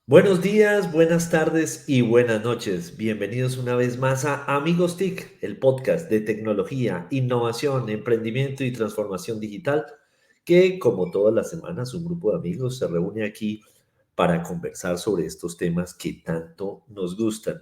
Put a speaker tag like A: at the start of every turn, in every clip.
A: Buenos días, buenas tardes y buenas noches. Bienvenidos una vez más a Amigos TIC, el podcast de tecnología, innovación, emprendimiento y transformación digital, que como todas las semanas un grupo de amigos se reúne aquí para conversar sobre estos temas que tanto nos gustan.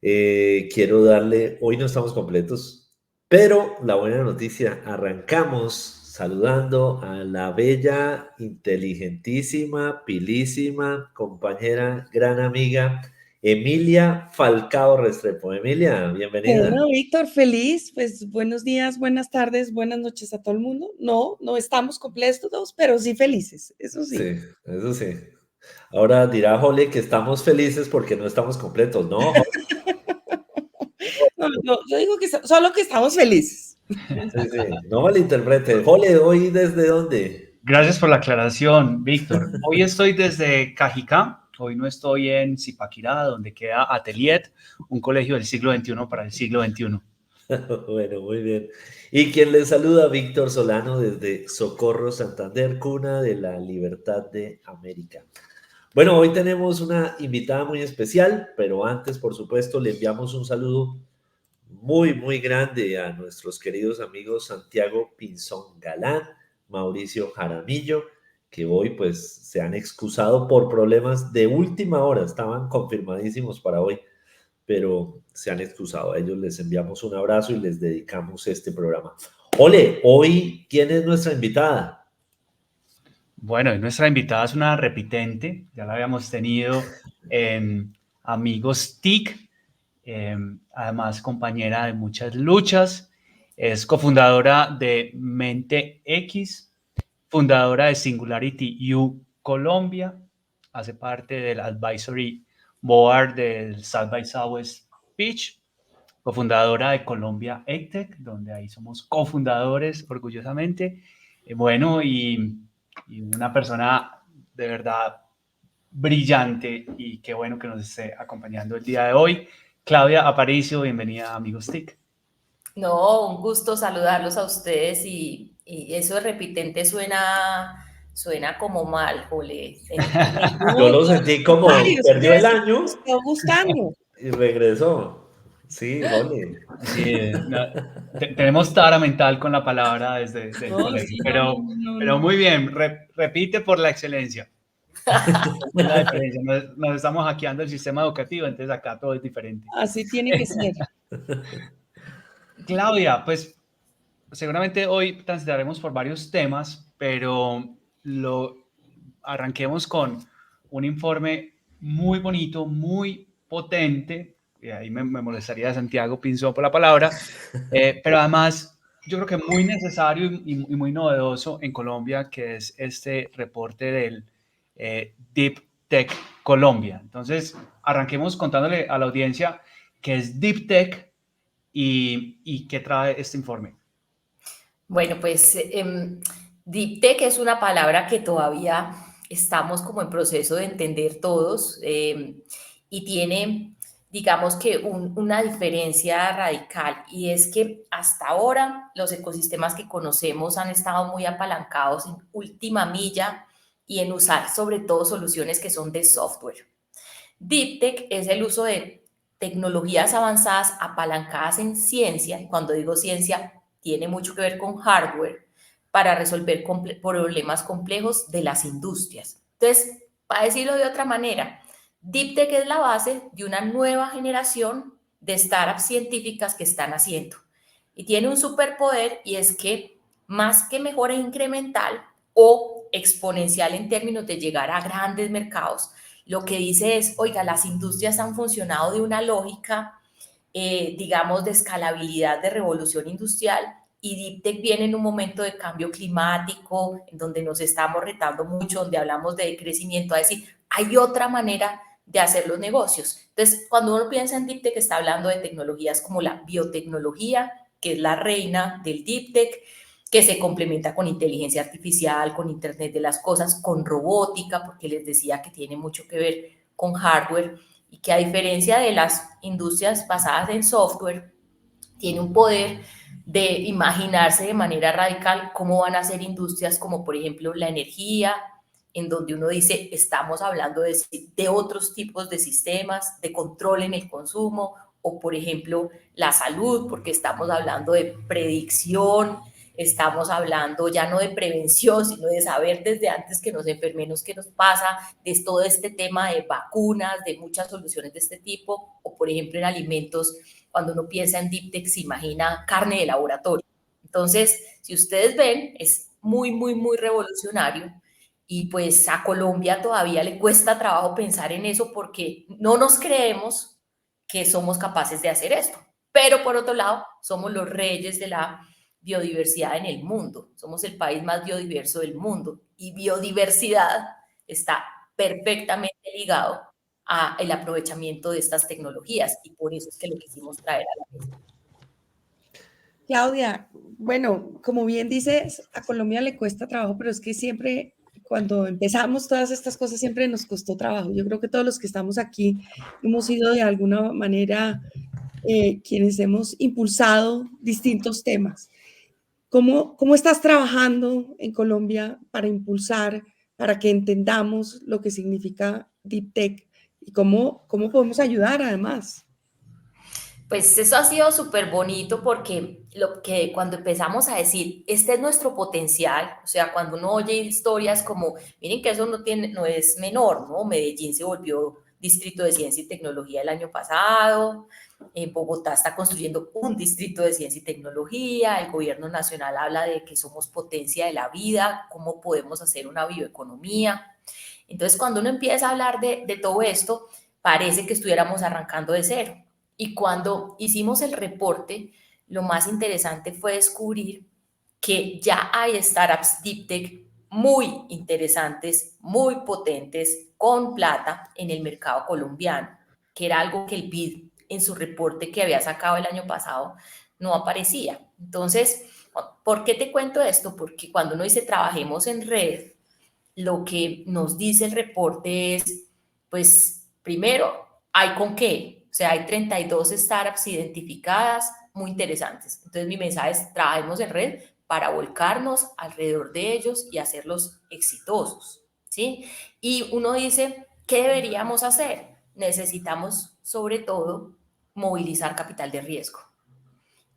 A: Quiero darle, hoy no estamos completos, pero la buena noticia, arrancamos saludando a la bella, inteligentísima, pilísima, compañera, gran amiga, Emilia Falcao Restrepo. Emilia, bienvenida.
B: Bueno, Víctor, feliz, pues buenos días, buenas tardes, buenas noches a todo el mundo. No estamos completos, pero sí felices, eso sí.
A: Sí, eso sí. Ahora dirá Jole que estamos felices porque no estamos completos. No,
B: No, yo digo que solo que estamos felices.
A: sí, sí, no malinterprete. Jole, ¿hoy desde dónde?
C: Gracias por la aclaración, Víctor. Hoy estoy desde Cajicá, hoy no estoy en Zipaquirá, donde queda Atelier, un colegio del siglo XXI para el siglo XXI.
A: Bueno, muy bien. Y quien les saluda, Víctor Solano, desde Socorro, Santander, cuna de la libertad de América. Bueno, hoy tenemos una invitada muy especial, pero antes, por supuesto, le enviamos un saludo muy grande a nuestros queridos amigos Santiago Pinzón Galán, Mauricio Jaramillo, que hoy pues se han excusado por problemas de última hora, estaban confirmadísimos para hoy, pero se han excusado. A ellos les enviamos un abrazo y les dedicamos este programa. Ole, hoy, ¿quién es nuestra invitada?
C: Bueno, y nuestra invitada es una repitente, ya la habíamos tenido en Amigos TIC, además compañera de muchas luchas, es cofundadora de Mente X, fundadora de Singularity U Colombia, hace parte del Advisory Board del South by Southwest Pitch, cofundadora de Colombia EdTech, donde ahí somos cofundadores orgullosamente. Bueno, y una persona de verdad brillante y qué bueno que nos esté acompañando el día de hoy. Claudia Aparicio, bienvenida a Amigos TIC.
D: No, un gusto saludarlos a ustedes y eso de repitente suena como mal, Jole.
A: Yo
B: No,
A: lo
B: todo
A: sentí
B: lo
A: como
B: contrario, eso
A: perdió
B: quiere
A: el
B: decir que nos
A: año
B: está gustando.
A: y regresó. Sí, ole.
C: Sí, no, tenemos tara mental con la palabra desde el
B: No,
C: colegio,
B: sí, no.
C: pero muy bien, repite por la excelencia. Es la diferencia, nos estamos hackeando el sistema educativo, entonces acá todo es diferente.
B: Así tiene que ser.
C: Claudia, pues seguramente hoy transitaremos por varios temas, pero arranquemos con un informe muy bonito, muy potente, y ahí me molestaría Santiago Pinzón por la palabra, pero además yo creo que muy necesario y muy novedoso en Colombia, que es este reporte del Deep Tech Colombia. Entonces, arranquemos contándole a la audiencia qué es Deep Tech y qué trae este informe.
D: Bueno, pues Deep Tech es una palabra que todavía estamos como en proceso de entender todos y tiene, digamos que una diferencia radical y es que hasta ahora los ecosistemas que conocemos han estado muy apalancados en última milla y en usar sobre todo soluciones que son de software. Deep Tech es el uso de tecnologías avanzadas apalancadas en ciencia, y cuando digo ciencia, tiene mucho que ver con hardware, para resolver problemas complejos de las industrias. Entonces, para decirlo de otra manera, Deep Tech es la base de una nueva generación de startups científicas que están haciendo. Y tiene un superpoder y es que más que mejora incremental o exponencial en términos de llegar a grandes mercados, lo que dice es, oiga, las industrias han funcionado de una lógica, digamos, de escalabilidad, de revolución industrial, y Deep Tech viene en un momento de cambio climático, en donde nos estamos retando mucho, donde hablamos de crecimiento, a decir, hay otra manera de hacer los negocios. Entonces, cuando uno piensa en Deep Tech, está hablando de tecnologías como la biotecnología, que es la reina del Deep Tech, que se complementa con inteligencia artificial, con Internet de las cosas, con robótica, porque les decía que tiene mucho que ver con hardware y que a diferencia de las industrias basadas en software, tiene un poder de imaginarse de manera radical cómo van a ser industrias como por ejemplo la energía, en donde uno dice, estamos hablando de otros tipos de sistemas, de control en el consumo, o por ejemplo, la salud, porque estamos hablando de predicción, estamos hablando ya no de prevención, sino de saber desde antes que nos enfermemos qué nos pasa, de todo este tema de vacunas, de muchas soluciones de este tipo, o por ejemplo en alimentos, cuando uno piensa en Deep Tech se imagina carne de laboratorio. Entonces, si ustedes ven, es muy, muy, muy revolucionario. Y pues a Colombia todavía le cuesta trabajo pensar en eso porque no nos creemos que somos capaces de hacer esto. Pero por otro lado, somos los reyes de la biodiversidad en el mundo. Somos el país más biodiverso del mundo. Y biodiversidad está perfectamente ligado al aprovechamiento de estas tecnologías. Y por eso es que lo quisimos traer a la mesa.
B: Claudia, bueno, como bien dices, a Colombia le cuesta trabajo, pero es que siempre, cuando empezamos todas estas cosas, siempre nos costó trabajo. Yo creo que todos los que estamos aquí hemos sido de alguna manera quienes hemos impulsado distintos temas. ¿Cómo estás trabajando en Colombia para impulsar, para que entendamos lo que significa Deep Tech y cómo podemos ayudar además?
D: Pues eso ha sido súper bonito porque lo que cuando empezamos a decir, este es nuestro potencial, o sea, cuando uno oye historias como, miren que eso no es menor, ¿no? Medellín se volvió distrito de ciencia y tecnología el año pasado, en Bogotá está construyendo un distrito de ciencia y tecnología, el gobierno nacional habla de que somos potencia de la vida, cómo podemos hacer una bioeconomía. Entonces, cuando uno empieza a hablar de todo esto, parece que estuviéramos arrancando de cero. Y cuando hicimos el reporte, lo más interesante fue descubrir que ya hay startups deep tech muy interesantes, muy potentes, con plata en el mercado colombiano, que era algo que el BID en su reporte que había sacado el año pasado no aparecía. Entonces, ¿por qué te cuento esto? Porque cuando uno dice trabajemos en red, lo que nos dice el reporte es, pues, primero, hay con qué. O sea, hay 32 startups identificadas muy interesantes. Entonces, mi mensaje es, trabajemos en red para volcarnos alrededor de ellos y hacerlos exitosos, ¿sí? Y uno dice, ¿qué deberíamos hacer? Necesitamos, sobre todo, movilizar capital de riesgo.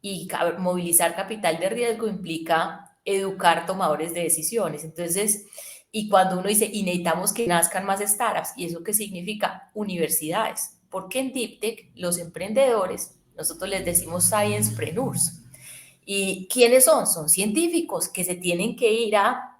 D: Y movilizar capital de riesgo implica educar tomadores de decisiones. Entonces, y cuando uno dice, y necesitamos que nazcan más startups, ¿y eso qué significa? Universidades. Porque en Deep Tech los emprendedores, nosotros les decimos sciencepreneurs. ¿Y quiénes son? Son científicos que se tienen que ir a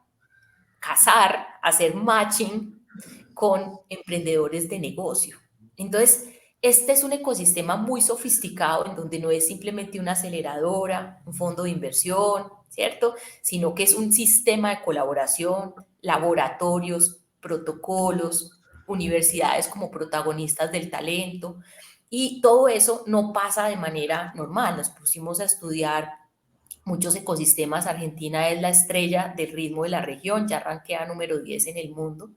D: casar, a hacer matching con emprendedores de negocio. Entonces, este es un ecosistema muy sofisticado en donde no es simplemente una aceleradora, un fondo de inversión, ¿cierto? Sino que es un sistema de colaboración, laboratorios, protocolos, universidades como protagonistas del talento. Y todo eso no pasa de manera normal. Nos pusimos a estudiar muchos ecosistemas. Argentina es la estrella del ritmo de la región, ya ranquea número 10 en el mundo.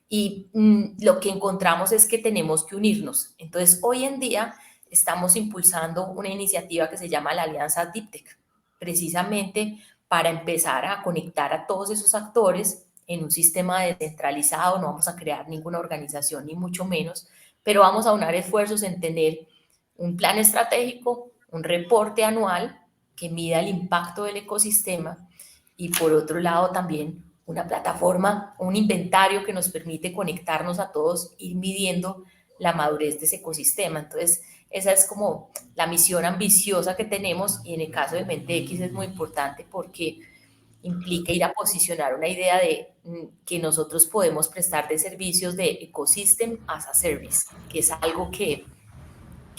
D: Y lo que encontramos es que tenemos que unirnos. Entonces, hoy en día estamos impulsando una iniciativa que se llama la Alianza Deep Tech, precisamente para empezar a conectar a todos esos actores en un sistema descentralizado. No vamos a crear ninguna organización, ni mucho menos, pero vamos a unar esfuerzos en tener un plan estratégico, un reporte anual que mida el impacto del ecosistema y por otro lado también una plataforma, un inventario que nos permite conectarnos a todos, ir midiendo la madurez de ese ecosistema. Entonces, esa es como la misión ambiciosa que tenemos y en el caso de MenteX es muy importante porque implica ir a posicionar una idea de que nosotros podemos prestar de servicios de ecosystem as a service, que es algo que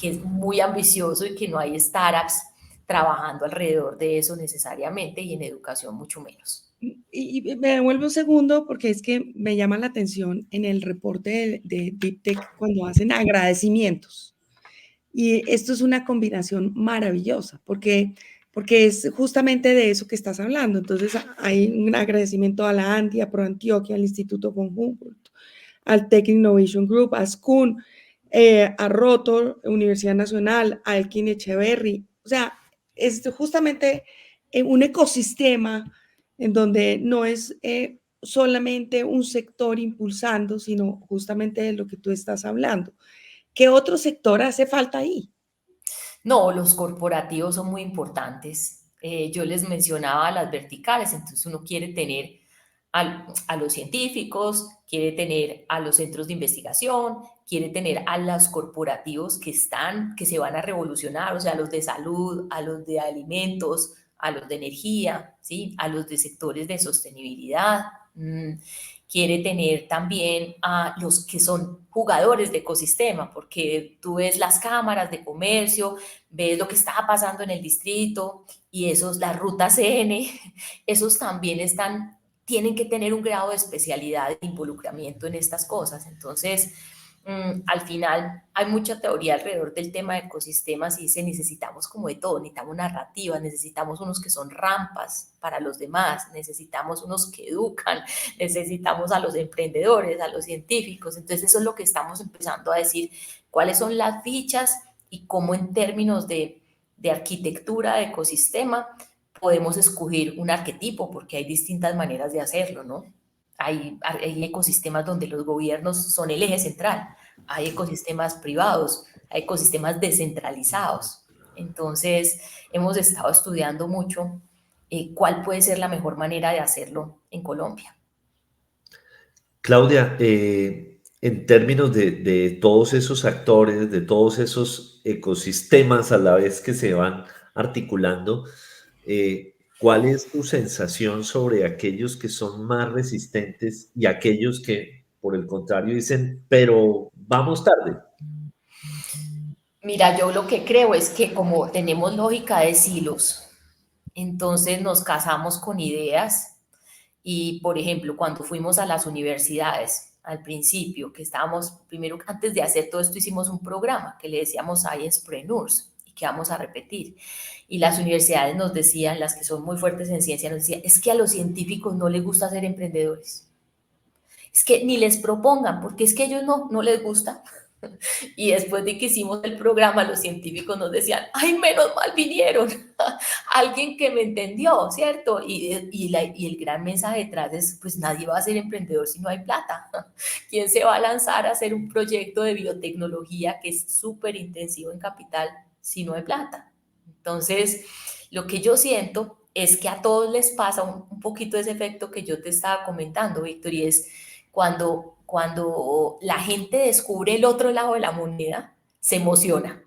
D: es muy ambicioso y que no hay startups trabajando alrededor de eso necesariamente y en educación mucho menos.
B: Y me devuelvo un segundo porque es que me llama la atención en el reporte de Deep Tech cuando hacen agradecimientos. Y esto es una combinación maravillosa porque es justamente de eso que estás hablando. Entonces hay un agradecimiento a la ANDI, a ProAntioquia, al Instituto von Humboldt, al Tech Innovation Group, a SCUN, a Rotor, Universidad Nacional, a Elkin Echeverry. O sea, es justamente un ecosistema en donde no es solamente un sector impulsando, sino justamente de lo que tú estás hablando. ¿Qué otro sector hace falta ahí?
D: No, los corporativos son muy importantes. Yo les mencionaba las verticales, entonces uno quiere tener a los científicos, quiere tener a los centros de investigación, quiere tener a los corporativos que se van a revolucionar, o sea, a los de salud, a los de alimentos, a los de energía, ¿sí? A los de sectores de sostenibilidad. Quiere tener también a los que son jugadores de ecosistema, porque tú ves las cámaras de comercio, ves lo que está pasando en el distrito y las rutas CN, esos también tienen que tener un grado de especialidad de involucramiento en estas cosas. Entonces, al final hay mucha teoría alrededor del tema de ecosistemas y necesitamos como de todo, necesitamos narrativas, necesitamos unos que son rampas para los demás, necesitamos unos que educan, necesitamos a los emprendedores, a los científicos. Entonces eso es lo que estamos empezando a decir, cuáles son las fichas y cómo en términos de arquitectura de ecosistema podemos escoger un arquetipo, porque hay distintas maneras de hacerlo, ¿no? Hay ecosistemas donde los gobiernos son el eje central, hay ecosistemas privados, hay ecosistemas descentralizados. Entonces, hemos estado estudiando mucho cuál puede ser la mejor manera de hacerlo en Colombia.
A: Claudia, en términos de todos esos actores, de todos esos ecosistemas a la vez que se van articulando, ¿cuál es tu sensación sobre aquellos que son más resistentes y aquellos que, por el contrario, dicen, pero vamos tarde?
D: Mira, yo lo que creo es que como tenemos lógica de silos, entonces nos casamos con ideas y, por ejemplo, cuando fuimos a las universidades, al principio, que estábamos, primero, antes de hacer todo esto, hicimos un programa que le decíamos Sciencepreneurs y que vamos a repetir. Y las universidades nos decían, las que son muy fuertes en ciencia, nos decían, es que a los científicos no les gusta ser emprendedores. Es que ni les propongan, porque es que a ellos no les gusta. Y después de que hicimos el programa, los científicos nos decían, ay, menos mal vinieron, alguien que me entendió, ¿cierto? Y el gran mensaje detrás es, pues nadie va a ser emprendedor si no hay plata. ¿Quién se va a lanzar a hacer un proyecto de biotecnología que es súper intensivo en capital si no hay plata? Entonces, lo que yo siento es que a todos les pasa un poquito ese efecto que yo te estaba comentando, Víctor, y es cuando la gente descubre el otro lado de la moneda, se emociona,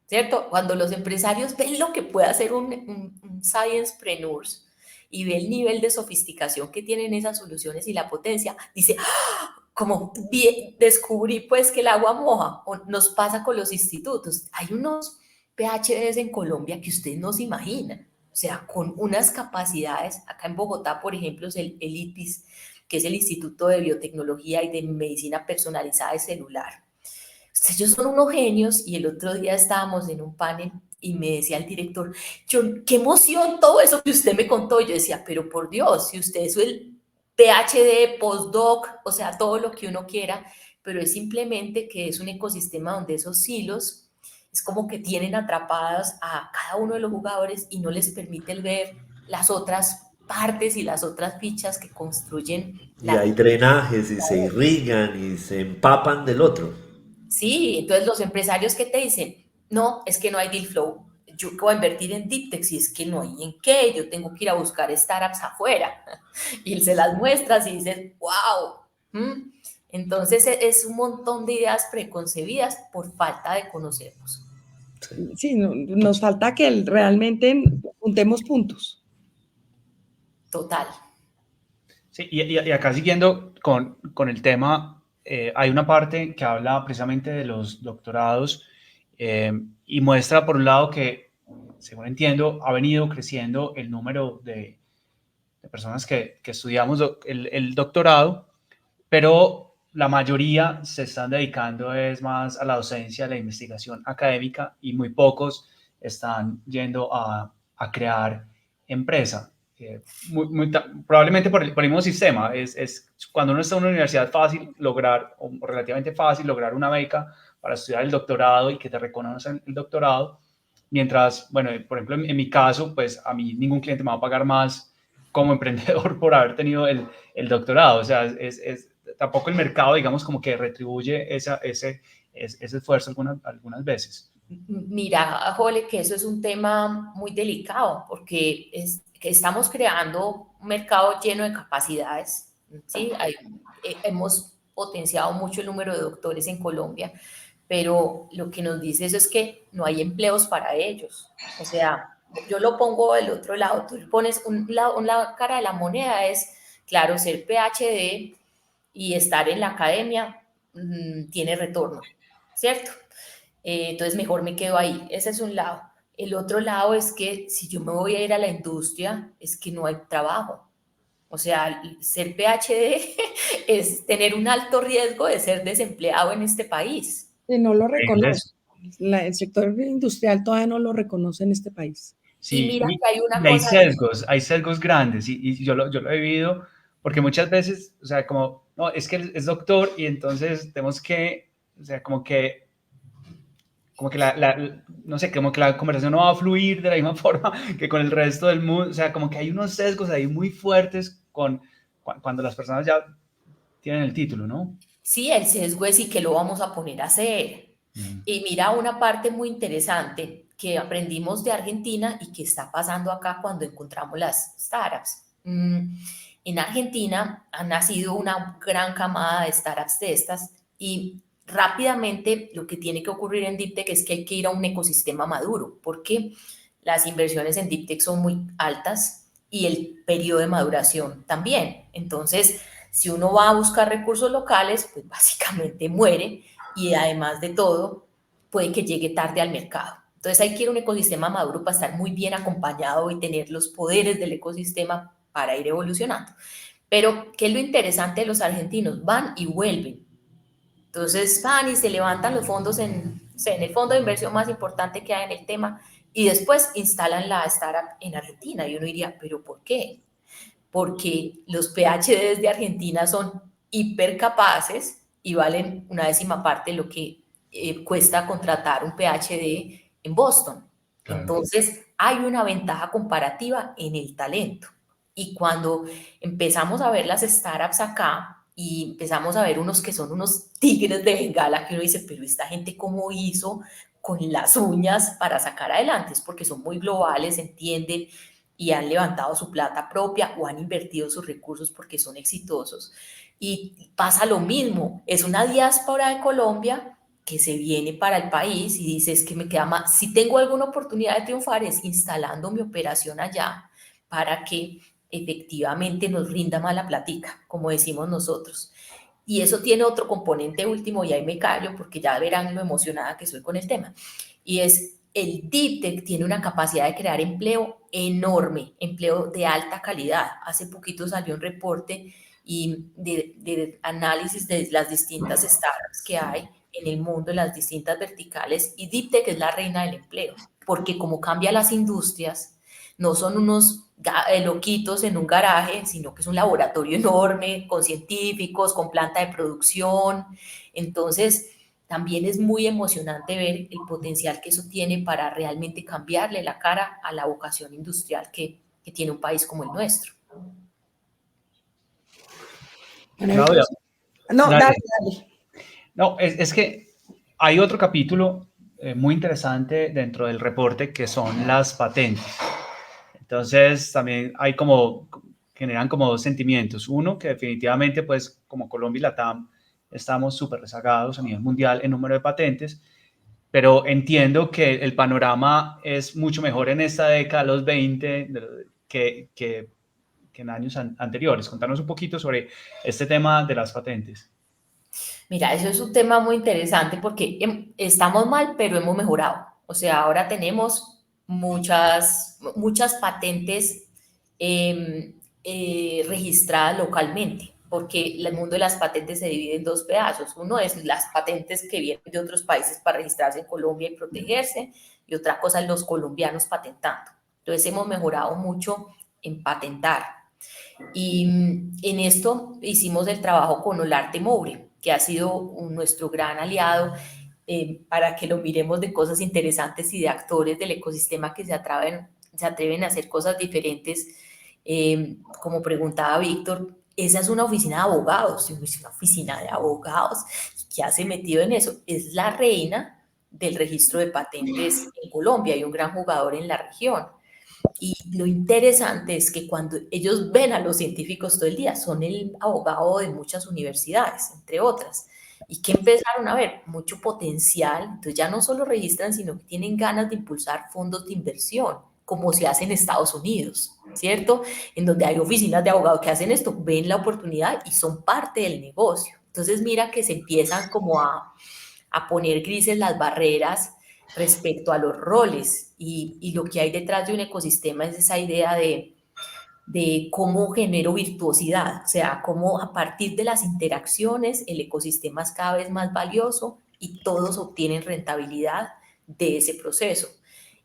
D: ¿cierto? Cuando los empresarios ven lo que puede hacer un Sciencepreneurs y ve el nivel de sofisticación que tienen esas soluciones y la potencia, dice, ¡ah! Como bien, descubrí pues que el agua moja, o nos pasa con los institutos. Hay unos PhDs en Colombia que ustedes no se imaginan, o sea, con unas capacidades, acá en Bogotá, por ejemplo, es el IPIS, que es el Instituto de Biotecnología y de Medicina Personalizada de Celular. Ellos son unos genios y el otro día estábamos en un panel y me decía el director, qué emoción todo eso que usted me contó. Yo decía, pero por Dios, si usted es el PhD, postdoc, o sea, todo lo que uno quiera, pero es simplemente que es un ecosistema donde esos silos es como que tienen atrapadas a cada uno de los jugadores y no les permite ver las otras partes y las otras fichas que construyen
A: Y hay drenajes y se irrigan y se empapan del otro.
D: Sí, entonces los empresarios que te dicen, no, es que no hay deal flow, yo voy a invertir en deep tech, si es que no hay en qué, yo tengo que ir a buscar startups afuera y se las muestras y dices, wow. Entonces es un montón de ideas preconcebidas por falta de conocernos.
B: Sí, nos falta que realmente juntemos puntos.
D: Total.
C: Sí, y acá siguiendo con el tema, hay una parte que habla precisamente de los doctorados y muestra por un lado que, según entiendo, ha venido creciendo el número de personas que estudiamos el doctorado, pero la mayoría se están dedicando es más a la docencia, a la investigación académica y muy pocos están yendo a crear empresa. Probablemente por el mismo sistema. Es cuando uno está en una universidad fácil lograr, o relativamente fácil lograr una beca para estudiar el doctorado y que te reconozcan el doctorado. Mientras, bueno, por ejemplo, en mi caso, pues a mí ningún cliente me va a pagar más como emprendedor por haber tenido el doctorado. O sea, tampoco el mercado, digamos, como que retribuye ese esfuerzo algunas veces.
D: Mira, Jole, que eso es un tema muy delicado porque que estamos creando un mercado lleno de capacidades, ¿sí? Hemos potenciado mucho el número de doctores en Colombia, pero lo que nos dice eso es que no hay empleos para ellos. O sea, yo lo pongo del otro lado, tú pones una cara de la moneda, es, claro, ser PhD y estar en la academia tiene retorno, ¿cierto? Entonces mejor me quedo ahí. Ese es un lado. El otro lado es que si yo me voy a ir a la industria, es que no hay trabajo. O sea, ser PhD es tener un alto riesgo de ser desempleado en este país.
B: Que no lo reconoce. El sector industrial todavía no lo reconoce en este país.
D: Y
C: Sí,
D: mira que hay una
C: y
D: cosa.
C: hay sesgos grandes y yo lo he vivido porque muchas veces, o sea, como, no, es que él es doctor y entonces tenemos que, o sea, como que no sé, como que la conversación no va a fluir de la misma forma que con el resto del mundo, o sea, como que hay unos sesgos ahí muy fuertes cuando las personas ya tienen el título, ¿no?
D: Sí, el sesgo es y que lo vamos a poner a hacer. Y mira una parte muy interesante que aprendimos de Argentina y que está pasando acá cuando encontramos las startups. En Argentina ha nacido una gran camada de startups de estas y rápidamente lo que tiene que ocurrir en Deep Tech es que hay que ir a un ecosistema maduro porque las inversiones en Deep Tech son muy altas y el periodo de maduración también. Entonces, si uno va a buscar recursos locales, pues básicamente muere y además de todo, puede que llegue tarde al mercado. Entonces hay que ir a un ecosistema maduro para estar muy bien acompañado y tener los poderes del ecosistema para ir evolucionando. Pero, ¿qué es lo interesante de los argentinos? Van y vuelven. Entonces van y se levantan los fondos en el fondo de inversión más importante que hay en el tema y después instalan la startup en Argentina. Y uno diría, ¿pero por qué? Porque los PhDs de Argentina son hiper capaces y valen una décima parte de lo que cuesta contratar un PhD en Boston.
C: Claro.
D: Entonces, hay una ventaja comparativa en el talento. Y cuando empezamos a ver las startups acá y empezamos a ver unos que son unos tigres de Bengala, que uno dice, pero esta gente cómo hizo con las uñas para sacar adelante, es porque son muy globales, entienden y han levantado su plata propia o han invertido sus recursos porque son exitosos. Y pasa lo mismo, es una diáspora de Colombia que se viene para el país y dice, es que me queda más, si tengo alguna oportunidad de triunfar es instalando mi operación allá para que efectivamente nos rinda más la platica, como decimos nosotros. Y eso tiene otro componente último, y ahí me callo porque ya verán lo emocionada que soy con el tema, y es el Deep Tech tiene una capacidad de crear empleo enorme, empleo de alta calidad. Hace poquito salió un reporte de análisis de las distintas startups que hay en el mundo, en las distintas verticales, y Deep Tech es la reina del empleo, porque como cambia las industrias, no son unos loquitos en un garaje, sino que es un laboratorio enorme, con científicos, con planta de producción. Entonces, también es muy emocionante ver el potencial que eso tiene para realmente cambiarle la cara a la vocación industrial que tiene un país como el nuestro.
C: Claudia,
B: No,
C: dale.
B: dale.
C: No, es que hay otro capítulo muy interesante dentro del reporte que son las patentes. Entonces, también hay generan como dos sentimientos. Uno, que definitivamente, pues, como Colombia y Latam, estamos súper rezagados a nivel mundial en número de patentes, pero entiendo que el panorama es mucho mejor en esta década, los 20, que en años anteriores. Contanos un poquito sobre este tema de las patentes.
D: Mira, eso es un tema muy interesante porque estamos mal, pero hemos mejorado. O sea, ahora tenemos muchas patentes registradas localmente, porque el mundo de las patentes se divide en dos pedazos. Uno es las patentes que vienen de otros países para registrarse en Colombia y protegerse, y otra cosa es los colombianos patentando. Entonces hemos mejorado mucho en patentar. Y en esto hicimos el trabajo con Olarte Moure, que ha sido nuestro gran aliado para que lo miremos de cosas interesantes y de actores del ecosistema que se atreven a hacer cosas diferentes como preguntaba Víctor, esa es una oficina de abogados, es una oficina de abogados. ¿Qué hace metido en eso? Es la reina del registro de patentes en Colombia y un gran jugador en la región. Y lo interesante es que cuando ellos ven a los científicos todo el día, son el abogado de muchas universidades, entre otras, y que empezaron a ver mucho potencial. Entonces ya no solo registran, sino que tienen ganas de impulsar fondos de inversión, como se hace en Estados Unidos, ¿cierto? En donde hay oficinas de abogados que hacen esto, ven la oportunidad y son parte del negocio. Entonces mira que se empiezan como a poner grises las barreras respecto a los roles y lo que hay detrás de un ecosistema es esa idea de cómo genero virtuosidad, o sea, cómo a partir de las interacciones el ecosistema es cada vez más valioso y todos obtienen rentabilidad de ese proceso.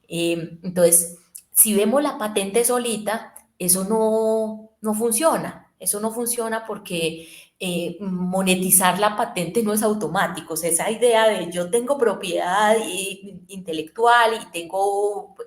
D: Entonces, si vemos la patente solita, eso no funciona porque monetizar la patente no es automático. O sea, esa idea de yo tengo propiedad intelectual y tengo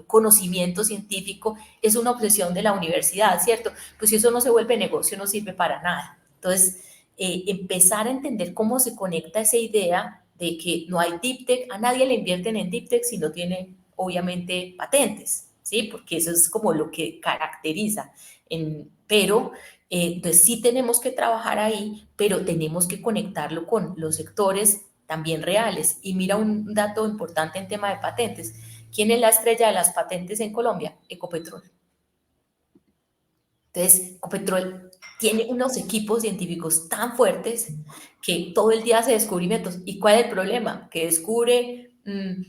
D: conocimiento científico es una obsesión de la universidad, ¿cierto? Pues si eso no se vuelve negocio, no sirve para nada. Entonces, empezar a entender cómo se conecta esa idea de que no hay deep tech, a nadie le invierten en deep tech si no tiene, obviamente, patentes, ¿sí? Porque eso es como lo que caracteriza. Pero entonces sí tenemos que trabajar ahí, pero tenemos que conectarlo con los sectores también reales. Y mira un dato importante en tema de patentes. ¿Quién es la estrella de las patentes en Colombia? Ecopetrol. Entonces, Ecopetrol tiene unos equipos científicos tan fuertes que todo el día hace descubrimientos. ¿Y cuál es el problema? Que descubre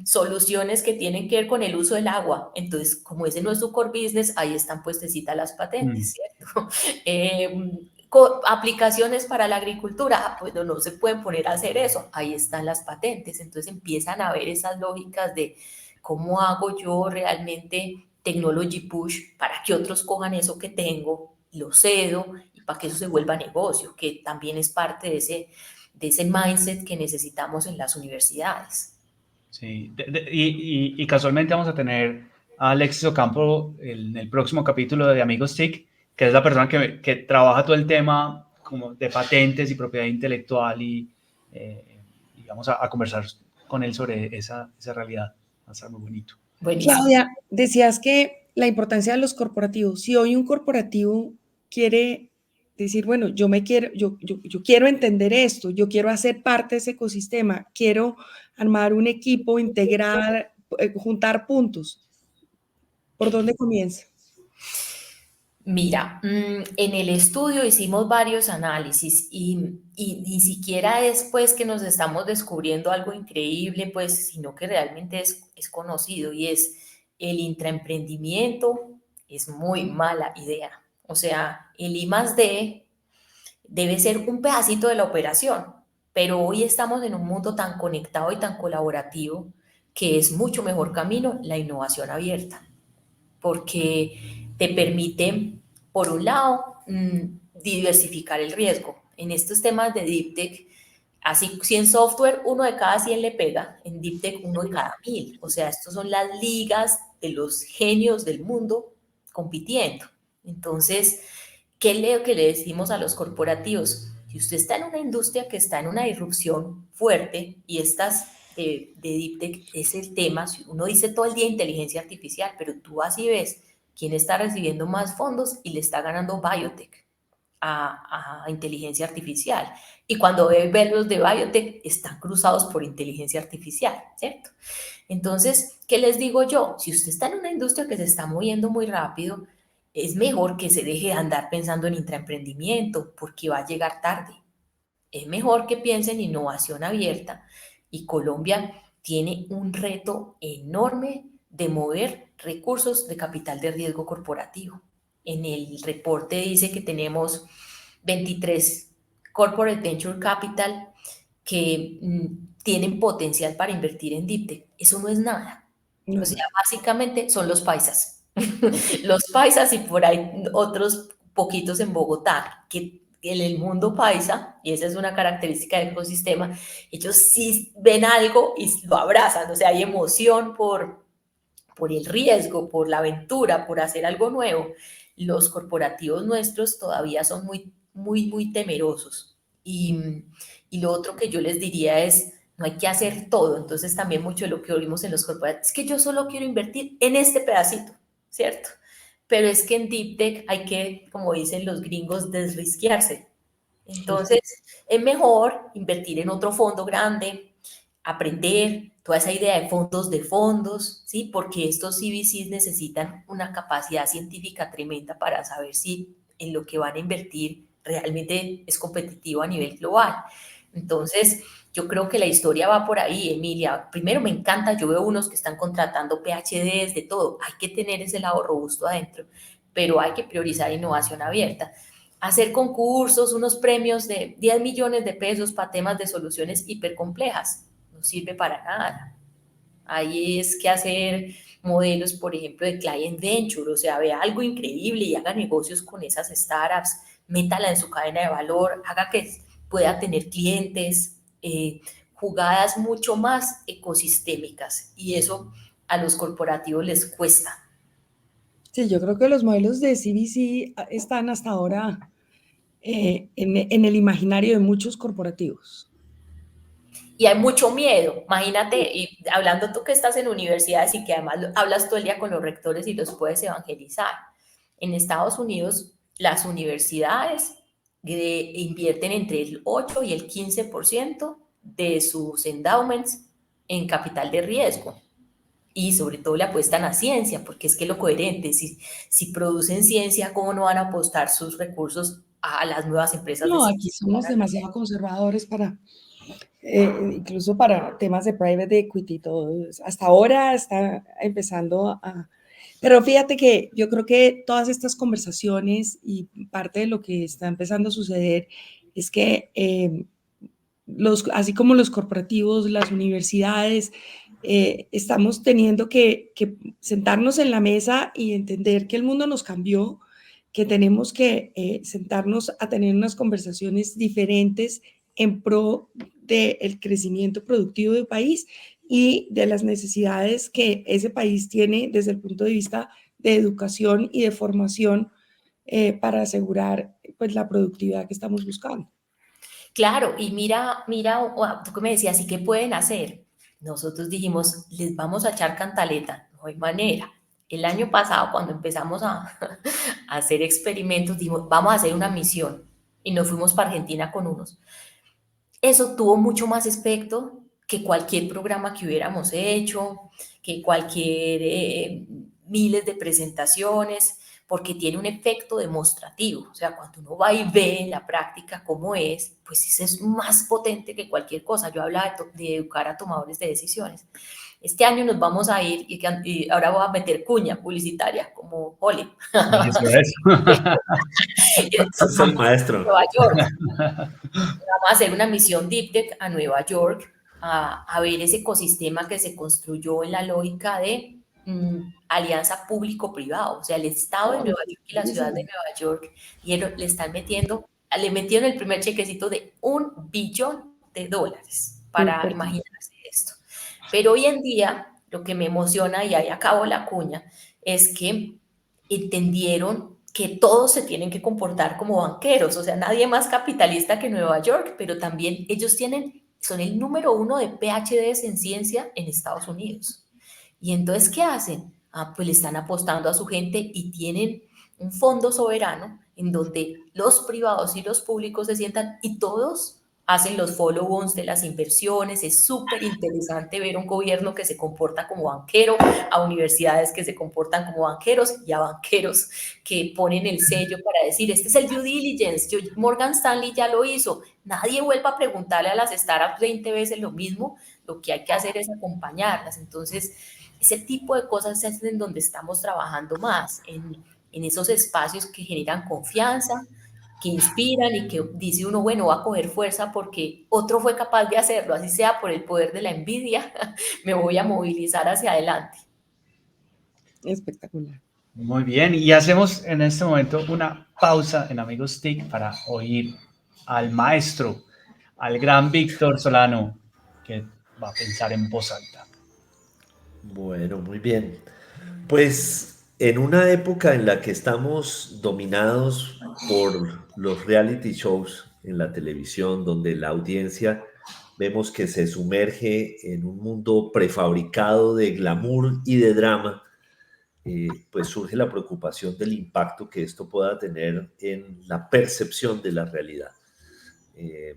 D: soluciones que tienen que ver con el uso del agua. Entonces, como ese no es su core business, ahí están puestecitas las patentes, ¿cierto? Aplicaciones para la agricultura, pues no se pueden poner a hacer eso, ahí están las patentes. Entonces empiezan a ver esas lógicas de cómo hago yo realmente technology push para que otros cojan eso que tengo, lo cedo y para que eso se vuelva negocio, que también es parte de ese mindset que necesitamos en las universidades.
C: Sí, y casualmente vamos a tener a Alexis Ocampo en el próximo capítulo de Amigos TIC, que es la persona que trabaja todo el tema como de patentes y propiedad intelectual y vamos a conversar con él sobre esa realidad. Va a estar muy bonito.
B: Buenísimo. Claudia, decías que la importancia de los corporativos. Si hoy un corporativo quiere decir, bueno, yo quiero entender esto, yo quiero hacer parte de ese ecosistema, quiero armar un equipo, integrar, juntar puntos, ¿por dónde comienza?
D: Mira, en el estudio hicimos varios análisis y ni siquiera es pues que nos estamos descubriendo algo increíble, pues, sino que realmente es conocido y es el intraemprendimiento es muy mala idea. O sea, el I+D debe ser un pedacito de la operación, pero hoy estamos en un mundo tan conectado y tan colaborativo que es mucho mejor camino la innovación abierta, porque te permite, por un lado, diversificar el riesgo. En estos temas de Deep Tech, así si en software 1 de cada 100 le pega, en Deep Tech 1 de cada 1000. O sea, estos son las ligas de los genios del mundo compitiendo. Entonces, ¿qué leo que le decimos a los corporativos? Si usted está en una industria que está en una disrupción fuerte y estas de Deep Tech es el tema, uno dice todo el día inteligencia artificial, pero tú así ves quién está recibiendo más fondos y le está ganando biotech a inteligencia artificial. Y cuando ves los de biotech, están cruzados por inteligencia artificial, ¿cierto? Entonces, ¿qué les digo yo? Si usted está en una industria que se está moviendo muy rápido, es mejor que se deje de andar pensando en intraemprendimiento porque va a llegar tarde. Es mejor que piense en innovación abierta y Colombia tiene un reto enorme de mover recursos de capital de riesgo corporativo. En el reporte dice que tenemos 23 corporate venture capital que tienen potencial para invertir en Deep Tech. Eso no es nada. O sea, básicamente son los paisas. Los paisas y por ahí otros poquitos en Bogotá, que en el mundo paisa, y esa es una característica del ecosistema, ellos sí ven algo y lo abrazan, o sea, hay emoción por el riesgo, por la aventura, por hacer algo nuevo. los corporativos nuestros todavía son muy, muy, muy temerosos. Y lo otro que yo les diría es, no hay que hacer todo. Entonces también mucho de lo que oímos en los corporativos es que yo solo quiero invertir en este pedacito, ¿cierto? Pero es que en Deep Tech hay que, como dicen los gringos, desrisquearse. Entonces es mejor invertir en otro fondo grande, aprender toda esa idea de fondos, ¿sí? Porque estos CVCs necesitan una capacidad científica tremenda para saber si en lo que van a invertir realmente es competitivo a nivel global. Entonces, yo creo que la historia va por ahí, Emilia. Primero, me encanta, yo veo unos que están contratando PhDs de todo. Hay que tener ese lado robusto adentro, pero hay que priorizar innovación abierta. Hacer concursos, unos premios de 10 millones de pesos para temas de soluciones hipercomplejas. No sirve para nada. Ahí es que hacer modelos, por ejemplo, de client venture, o sea, vea algo increíble y haga negocios con esas startups, métala en su cadena de valor, haga que pueda tener clientes, jugadas mucho más ecosistémicas, y eso a los corporativos les cuesta.
B: Sí, yo creo que los modelos de CVC están hasta ahora en el imaginario de muchos corporativos.
D: Y hay mucho miedo, imagínate, y hablando tú que estás en universidades y que además hablas todo el día con los rectores y los puedes evangelizar. En Estados Unidos, las universidades invierten entre el 8 y el 15% de sus endowments en capital de riesgo. Y sobre todo le apuestan a ciencia, porque es que lo coherente, si producen ciencia, ¿cómo no van a apostar sus recursos a las nuevas empresas de
B: No,
D: ciencia?
B: aquí somos demasiado conservadores para, incluso para temas de private equity, todo. Hasta ahora está empezando a... Pero fíjate que yo creo que todas estas conversaciones y parte de lo que está empezando a suceder es que así como los corporativos, las universidades, estamos teniendo que sentarnos en la mesa y entender que el mundo nos cambió, que tenemos que sentarnos a tener unas conversaciones diferentes en pro del crecimiento productivo del país y de las necesidades que ese país tiene desde el punto de vista de educación y de formación para asegurar pues, la productividad que estamos buscando.
D: Claro, y mira, tú que me decías, ¿y qué pueden hacer? Nosotros dijimos, les vamos a echar cantaleta, no hay manera. El año pasado, cuando empezamos a hacer experimentos, dijimos, vamos a hacer una misión, y nos fuimos para Argentina con unos. Eso tuvo mucho más efecto que cualquier programa que hubiéramos hecho, que cualquier miles de presentaciones, porque tiene un efecto demostrativo. O sea, cuando uno va y ve en la práctica cómo es, pues eso es más potente que cualquier cosa. Yo hablaba de educar a tomadores de decisiones. Este año nos vamos a ir y ahora voy a meter cuña publicitaria como Oli.
C: Eso es.
A: Es el maestro.
D: Nueva York. Vamos a hacer una misión Deep Tech a Nueva York a ver ese ecosistema que se construyó en la lógica de alianza público-privado. O sea, el Estado de Nueva York y la ciudad de Nueva York le están le metieron el primer chequecito de $1 billón para imaginarse esto. Pero hoy en día, lo que me emociona, y ahí acabo la cuña, es que entendieron que todos se tienen que comportar como banqueros, o sea, nadie más capitalista que Nueva York, pero también ellos son el número 1 de PhDs en ciencia en Estados Unidos. Y entonces, ¿qué hacen? Pues le están apostando a su gente y tienen un fondo soberano en donde los privados y los públicos se sientan y todos hacen los follow-ons de las inversiones. Es súper interesante ver un gobierno que se comporta como banquero, a universidades que se comportan como banqueros y a banqueros que ponen el sello para decir, este es el due diligence, Morgan Stanley ya lo hizo. Nadie vuelva a preguntarle a las startups 20 veces lo mismo, lo que hay que hacer es acompañarlas. Entonces, ese tipo de cosas es en donde estamos trabajando más, en esos espacios que generan confianza, que inspiran y que dice uno, bueno, va a coger fuerza porque otro fue capaz de hacerlo, así sea por el poder de la envidia, me voy a movilizar hacia adelante.
B: Espectacular.
C: Muy bien, y hacemos en este momento una pausa en Amigos TIC para oír al maestro, al gran Víctor Solano, que va a pensar en voz alta.
A: Bueno, muy bien. Pues En una época en la que estamos dominados por los reality shows en la televisión, donde la audiencia vemos que se sumerge en un mundo prefabricado de glamour y de drama, pues surge la preocupación del impacto que esto pueda tener en la percepción de la realidad. Eh,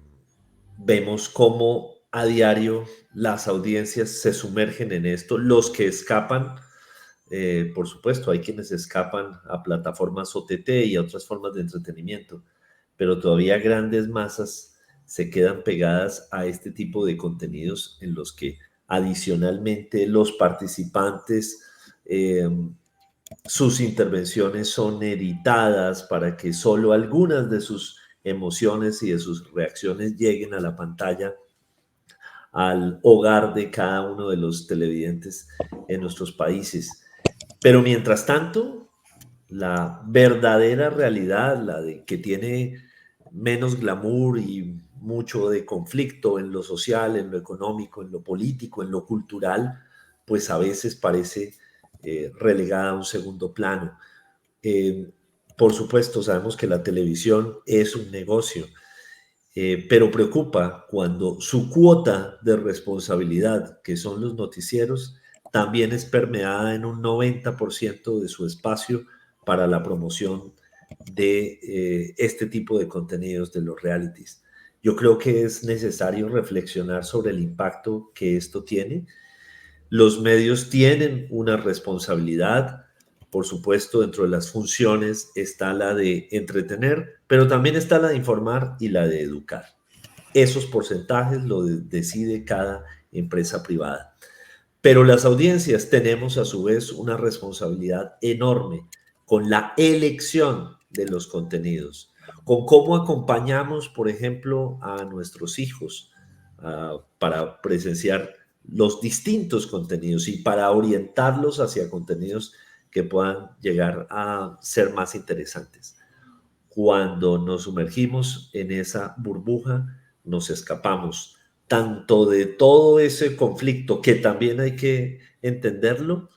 A: Vemos cómo a diario las audiencias se sumergen en esto, los que escapan, por supuesto, hay quienes escapan a plataformas OTT y a otras formas de entretenimiento, pero todavía grandes masas se quedan pegadas a este tipo de contenidos en los que adicionalmente los participantes, sus intervenciones son editadas para que solo algunas de sus emociones y de sus reacciones lleguen a la pantalla, al hogar de cada uno de los televidentes en nuestros países. Pero mientras tanto, la verdadera realidad, la de que tiene menos glamour y mucho de conflicto en lo social, en lo económico, en lo político, en lo cultural, pues a veces parece relegada a un segundo plano. Eh, por supuesto, sabemos que la televisión es un negocio, pero preocupa cuando su cuota de responsabilidad, que son los noticieros, también es permeada en un 90% de su espacio para la promoción de este tipo de contenidos de los realities. Yo creo que es necesario reflexionar sobre el impacto que esto tiene. Los medios tienen una responsabilidad, por supuesto, dentro de las funciones está la de entretener, pero también está la de informar y la de educar. Esos porcentajes lo decide cada empresa privada. Pero las audiencias tenemos a su vez una responsabilidad enorme con la elección de los contenidos, con cómo acompañamos, por ejemplo, a nuestros hijos para presenciar los distintos contenidos y para orientarlos hacia contenidos que puedan llegar a ser más interesantes. Cuando nos sumergimos en esa burbuja, nos escapamos tanto de todo ese conflicto, que también hay que entenderlo,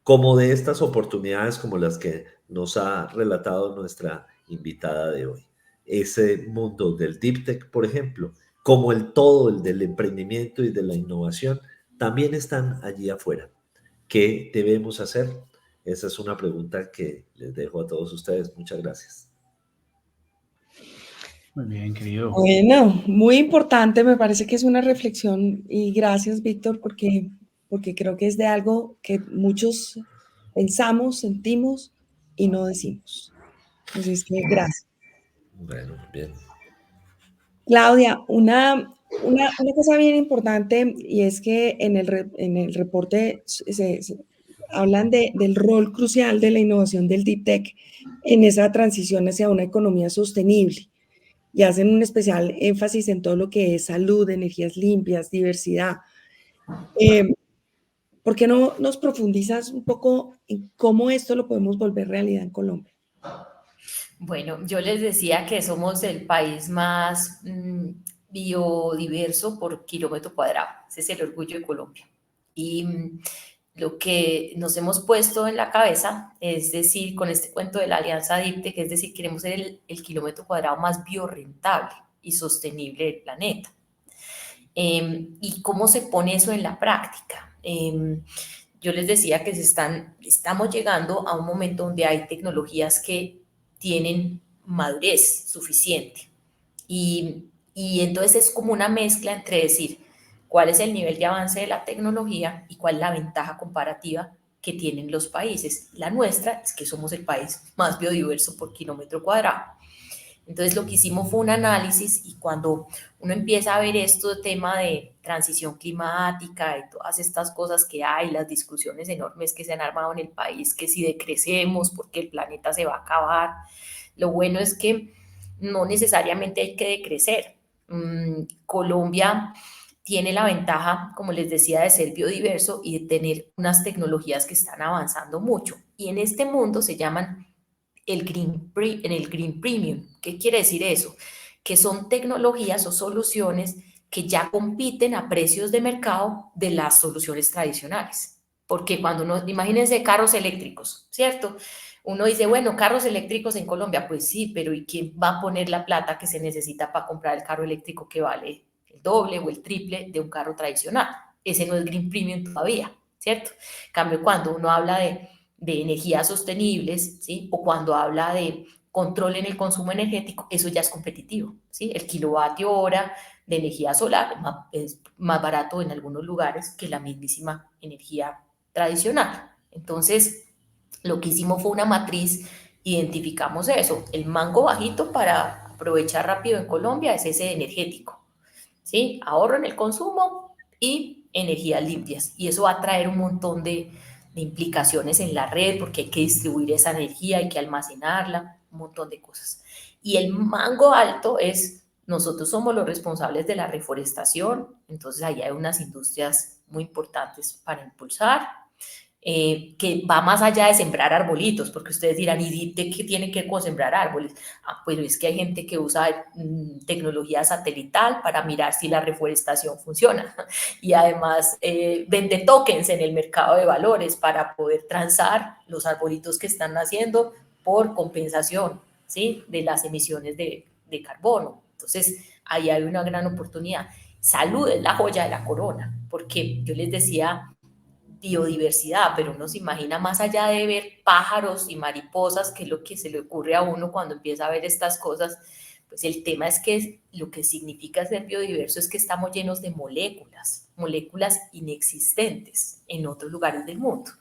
A: como de estas oportunidades como las que nos ha relatado nuestra invitada de hoy. Ese mundo del Deep Tech, por ejemplo, como el del emprendimiento y de la innovación, también están allí afuera. ¿Qué debemos hacer? Esa es una pregunta que les dejo a todos ustedes. Muchas gracias.
C: Muy bien, querido.
B: Bueno, muy importante, me parece que es una reflexión y gracias, Víctor, porque creo que es de algo que muchos pensamos, sentimos y no decimos. Así es que gracias.
A: Bueno, bien.
B: Claudia, una cosa bien importante y es que en el reporte hablan del rol crucial de la innovación del Deep Tech en esa transición hacia una economía sostenible y hacen un especial énfasis en todo lo que es salud, energías limpias, diversidad. ¿Por qué no nos profundizas un poco en cómo esto lo podemos volver realidad en Colombia?
D: Bueno, yo les decía que somos el país más biodiverso por kilómetro cuadrado. Ese es el orgullo de Colombia. Y lo que nos hemos puesto en la cabeza, es decir, con este cuento de la Alianza DIPTE, que es decir, queremos ser el kilómetro cuadrado más biorrentable y sostenible del planeta. ¿Y cómo se pone eso en la práctica? Yo les decía que estamos llegando a un momento donde hay tecnologías que tienen madurez suficiente. Y entonces es como una mezcla entre decir cuál es el nivel de avance de la tecnología y cuál es la ventaja comparativa que tienen los países. La nuestra es que somos el país más biodiverso por kilómetro cuadrado. Entonces lo que hicimos fue un análisis y cuando uno empieza a ver esto de tema de transición climática y todas estas cosas que hay, las discusiones enormes que se han armado en el país, que si decrecemos porque el planeta se va a acabar, lo bueno es que no necesariamente hay que decrecer. Colombia tiene la ventaja, como les decía, de ser biodiverso y de tener unas tecnologías que están avanzando mucho. Y en este mundo se llaman el Green Premium. ¿Qué quiere decir eso? Que son tecnologías o soluciones que ya compiten a precios de mercado de las soluciones tradicionales. Porque cuando uno, imagínense carros eléctricos, ¿cierto? Uno dice, bueno, carros eléctricos en Colombia, pues sí, pero ¿y quién va a poner la plata que se necesita para comprar el carro eléctrico que vale el doble o el triple de un carro tradicional? Ese no es Green Premium todavía, ¿cierto? En cambio, cuando uno habla de energías sostenibles, ¿sí? O cuando habla de control en el consumo energético, eso ya es competitivo, ¿sí? El kilovatio hora de energía solar es más barato en algunos lugares que la mismísima energía tradicional. Entonces, lo que hicimos fue una matriz, identificamos eso, el mango bajito para aprovechar rápido en Colombia es ese energético, ¿sí? Ahorro en el consumo y energías limpias. Y eso va a traer un montón de implicaciones en la red porque hay que distribuir esa energía, hay que almacenarla, un montón de cosas. Y el mango alto es, nosotros somos los responsables de la reforestación, entonces ahí hay unas industrias muy importantes para impulsar, que va más allá de sembrar arbolitos, porque ustedes dirán, ¿y de qué tiene que ver con sembrar árboles? Pues es que hay gente que usa tecnología satelital para mirar si la reforestación funciona y además vende tokens en el mercado de valores para poder transar los arbolitos que están naciendo por compensación, ¿sí? De las emisiones de carbono. Entonces, ahí hay una gran oportunidad. Salud es la joya de la corona, porque yo les decía biodiversidad, pero uno se imagina más allá de ver pájaros y mariposas, que es lo que se le ocurre a uno cuando empieza a ver estas cosas, pues el tema es que lo que significa ser biodiverso es que estamos llenos de moléculas, moléculas inexistentes en otros lugares del mundo.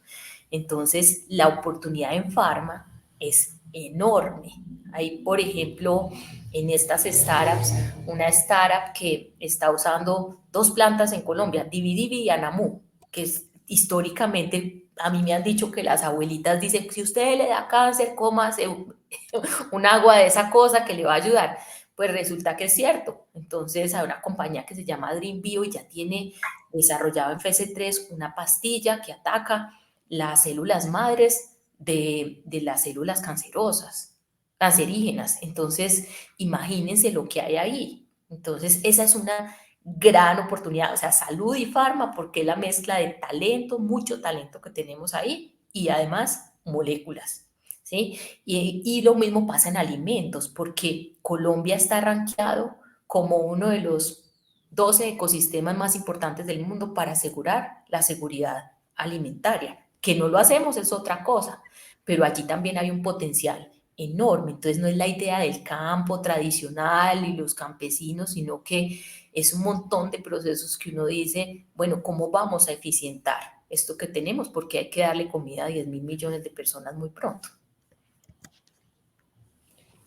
D: Entonces, la oportunidad en farma es enorme. Hay, por ejemplo, en estas startups, una startup que está usando dos plantas en Colombia, Dividivi y Anamú, que es históricamente, a mí me han dicho que las abuelitas dicen, si usted le da cáncer, cómase un agua de esa cosa que le va a ayudar. Pues resulta que es cierto. Entonces hay una compañía que se llama Dream Bio y ya tiene desarrollado en fase 3 una pastilla que ataca las células madres de las células cancerosas, cancerígenas. Entonces, imagínense lo que hay ahí. Entonces, esa es una gran oportunidad, o sea, salud y farma, porque es la mezcla de talento, mucho talento que tenemos ahí y además moléculas, ¿sí? Y lo mismo pasa en alimentos, porque Colombia está rankeado como uno de los 12 ecosistemas más importantes del mundo para asegurar la seguridad alimentaria. Que no lo hacemos es otra cosa, pero allí también hay un potencial enorme. Entonces no es la idea del campo tradicional y los campesinos, sino que es un montón de procesos que uno dice, bueno, ¿cómo vamos a eficientar esto que tenemos? Porque hay que darle comida a 10.000 millones de personas muy pronto.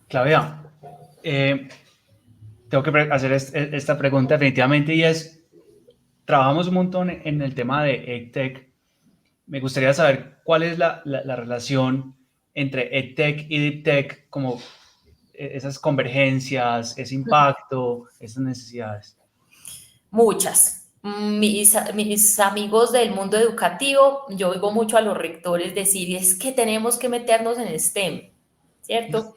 C: Claudia, tengo que hacer esta pregunta definitivamente y es, trabajamos un montón en el tema de EdTech. Me gustaría saber cuál es la relación entre EdTech y DeepTech, como esas convergencias, ese impacto, esas necesidades.
D: Muchas. Mis amigos del mundo educativo, yo oigo mucho a los rectores decir, es que tenemos que meternos en STEM, ¿cierto?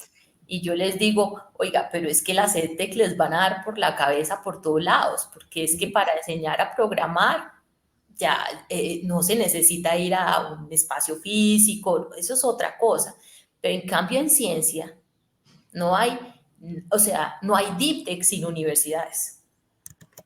D: Y yo les digo, oiga, pero es que las EdTech les van a dar por la cabeza por todos lados, porque es que para enseñar a programar ya no se necesita ir a un espacio físico, eso es otra cosa. Pero en cambio en ciencia no hay, o sea, no hay deep tech sin universidades.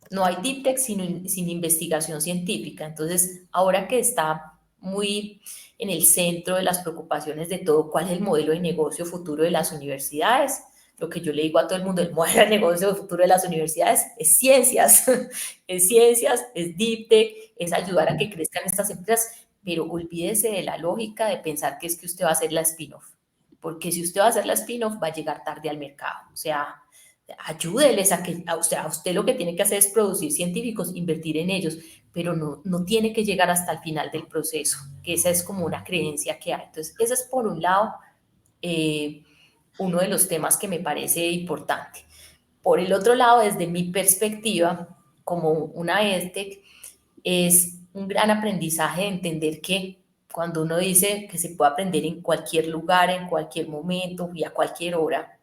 D: No hay deep tech sin investigación científica. Entonces, ahora que está muy en el centro de las preocupaciones de todo, cuál es el modelo de negocio futuro de las universidades, lo que yo le digo a todo el mundo, el modelo de negocio futuro de las universidades es ciencias, es deep tech, es ayudar a que crezcan estas empresas, pero olvídese de la lógica de pensar que es que usted va a hacer la spin-off, porque si usted va a hacer la spin-off va a llegar tarde al mercado, o sea, ayúdeles a que, a usted lo que tiene que hacer es producir científicos, invertir en ellos, pero no tiene que llegar hasta el final del proceso, que esa es como una creencia que hay. Entonces, ese es por un lado uno de los temas que me parece importante. Por el otro lado, desde mi perspectiva, como una EdTech, es un gran aprendizaje de entender que cuando uno dice que se puede aprender en cualquier lugar, en cualquier momento y a cualquier hora,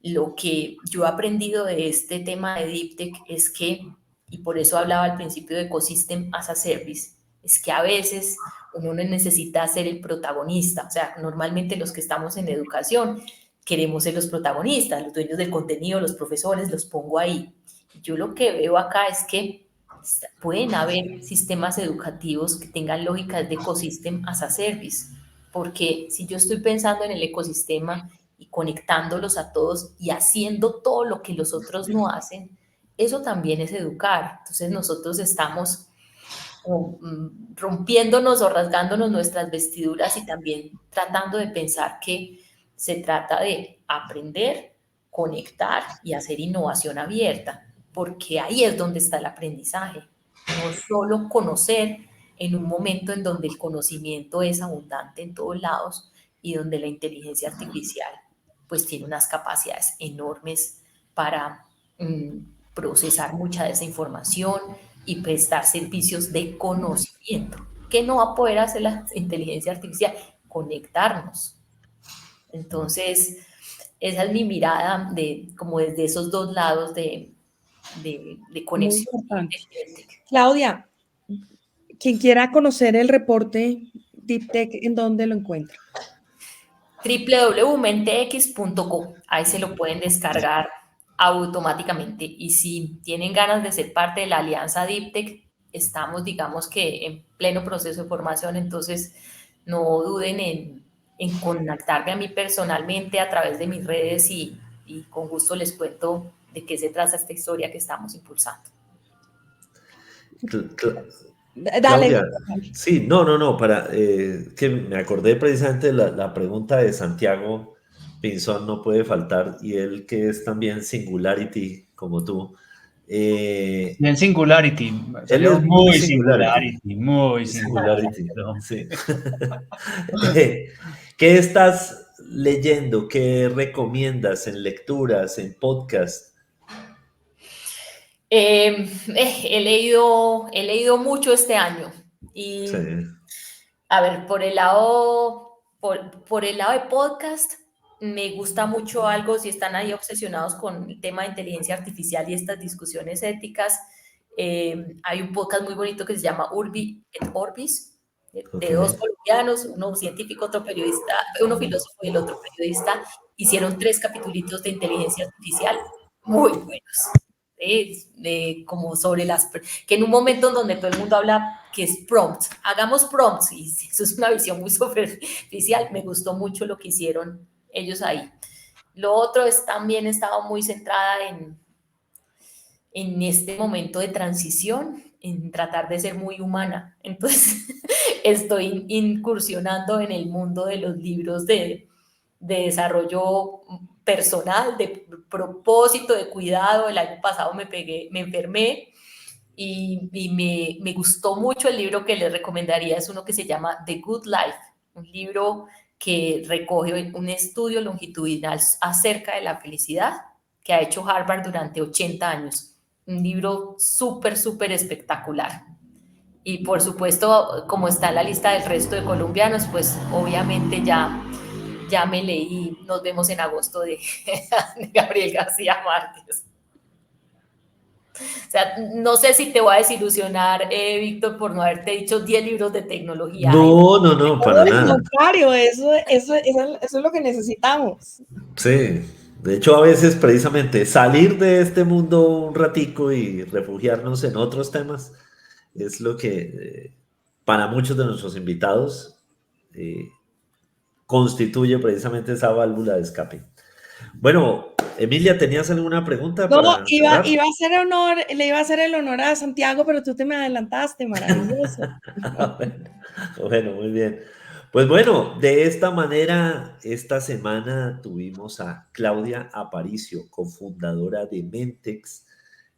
D: lo que yo he aprendido de este tema de Deep Tech es que, y por eso hablaba al principio de Ecosystem as a Service, es que a veces uno no necesita ser el protagonista. O sea, normalmente los que estamos en educación queremos ser los protagonistas, los dueños del contenido, los profesores, los pongo ahí. Yo lo que veo acá es que pueden haber sistemas educativos que tengan lógicas de ecosystem as a service, porque si yo estoy pensando en el ecosistema y conectándolos a todos y haciendo todo lo que los otros no hacen, eso también es educar. Entonces nosotros estamos rompiéndonos o rasgándonos nuestras vestiduras y también tratando de pensar que se trata de aprender, conectar y hacer innovación abierta, porque ahí es donde está el aprendizaje, no solo conocer en un momento en donde el conocimiento es abundante en todos lados y donde la inteligencia artificial pues tiene unas capacidades enormes para procesar mucha de esa información y prestar servicios de conocimiento. ¿Qué no va a poder hacer la inteligencia artificial? Conectarnos. Entonces, esa es mi mirada como desde esos dos lados de conexión.
B: Muy importante. Claudia, quien quiera conocer el reporte Deep Tech, ¿en dónde lo encuentra?
D: www.mentex.co. Ahí se lo pueden descargar automáticamente. Y si tienen ganas de ser parte de la alianza Deep Tech, estamos, digamos que en pleno proceso de formación, entonces no duden en contactarme a mí personalmente a través de mis redes y con gusto les cuento de qué se trata esta historia que estamos impulsando.
B: Dale.
A: Claudia, sí, no, que me acordé precisamente de la pregunta de Santiago Pinzón, no puede faltar, y él que es también Singularity, como tú.
C: En Singularity,
A: Él es
C: muy
A: Singularity.
C: muy
A: Singularity,
C: Singularity.
A: sí. ¿Qué estás leyendo? ¿Qué recomiendas en lecturas, en podcast?
D: He leído mucho este año y
A: Sí.
D: a ver, por el lado de podcast, me gusta mucho algo, si están ahí obsesionados con el tema de inteligencia artificial y estas discusiones éticas, hay un podcast muy bonito que se llama Urbi et Orbis, de dos colombianos, uno científico, otro periodista, uno filósofo y el otro periodista, hicieron 3 capitulitos de inteligencia artificial muy buenos. Como sobre que en un momento en donde todo el mundo habla que es prompt, hagamos prompts, y eso es una visión muy superficial, me gustó mucho lo que hicieron ellos ahí. Lo otro es también estaba muy centrada en este momento de transición, en tratar de ser muy humana, entonces estoy incursionando en el mundo de los libros de desarrollo personal, de propósito, de cuidado. El año pasado me enfermé y me gustó mucho el libro que les recomendaría, es uno que se llama The Good Life, un libro que recoge un estudio longitudinal acerca de la felicidad que ha hecho Harvard durante 80 años. Un libro súper, súper espectacular. Y por supuesto, como está en la lista del resto de colombianos, pues obviamente ya me leí Nos vemos en agosto de Gabriel García Márquez. O sea, no sé si te voy a desilusionar, Víctor, por no haberte dicho 10 libros de tecnología.
A: No, para nada.
B: Al contrario, eso es lo que necesitamos.
A: Sí, de hecho a veces precisamente salir de este mundo un ratico y refugiarnos en otros temas es lo que para muchos de nuestros invitados constituye precisamente esa válvula de escape. Bueno, Emilia, ¿tenías alguna pregunta?
B: No,
A: para
B: iba a hacer honor, le iba a hacer el honor a Santiago, pero tú te me adelantaste, maravilloso.
A: Bueno, muy bien. Pues bueno, de esta manera, esta semana tuvimos a Claudia Aparicio, cofundadora de Mentex,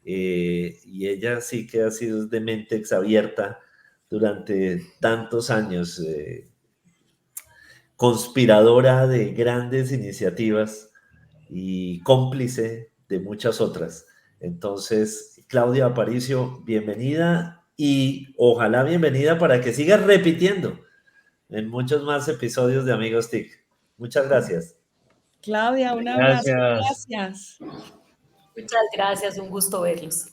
A: y ella sí que ha sido de Mentex abierta durante tantos años, conspiradora de grandes iniciativas y cómplice de muchas otras. Entonces, Claudia Aparicio, bienvenida y ojalá bienvenida para que sigas repitiendo en muchos más episodios de Amigos TIC. Muchas gracias.
B: Claudia, un abrazo. Gracias.
D: Muchas gracias, un gusto verlos.